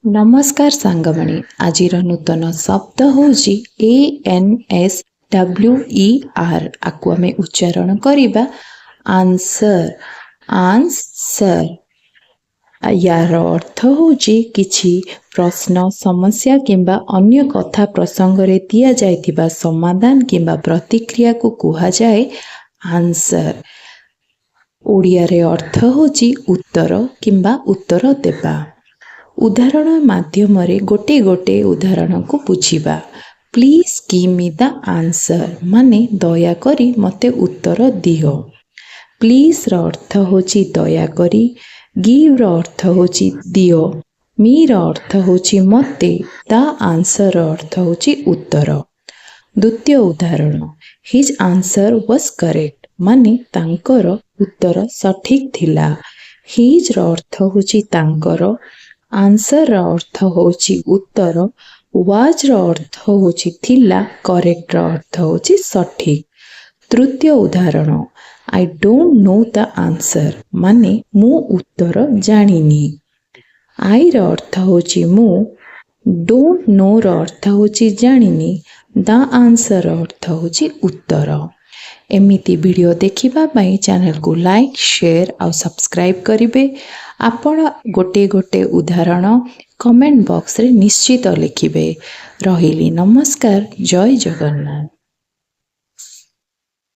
नमस्कार सांगमणि आज नूतन शब्द हूँ ANSWER आपको आम उच्चारण करवा आंसर आंसर यार अर्थ हूँ किछि प्रश्न समस्या किंबा अन्य कथा प्रसंग रे दिया जाइतिबा समाधान किंबा प्रतिक्रिया को कुहा जाए आंसर। ओडिया रे अर्थ हूँ उत्तर किंबा उत्तर देबा। उदाहरण माध्यम रे गोटे गोटे उदाहरण को बुझिबा। Please give me the answer माने दया करी मते उत्तर दियो। प्लीज र अर्थ होची दया करी, गिव र अर्थ होची दियो, मी र अर्थ होची मते, द आंसर र अर्थ होची उत्तर। द्वितीय उदाहरण हिज आंसर वाज करेक्ट माने तांकर उत्तर सठिक थिला। हिज र अर्थ होची तांकर, आंसर र अर्थ होची उत्तर, वाज र अर्थ होची थिला, करेक्ट र अर्थ होची सठिक। तृतीय उदाहरण I don't know the answer माने मु उत्तर जानिनी। आई र अर्थ होची मु, डोंट नो र अर्थ होची जानिनी, द आंसर र अर्थ होची उत्तर। एमिति वीडियो देखिबा पई चैनल को लाइक शेयर और सब्सक्राइब करिवे। आपण गोटे गोटे उदाहरण कमेंट बॉक्स रे निश्चित लिखिबे। रहिली नमस्कार, जय जगन्नाथ।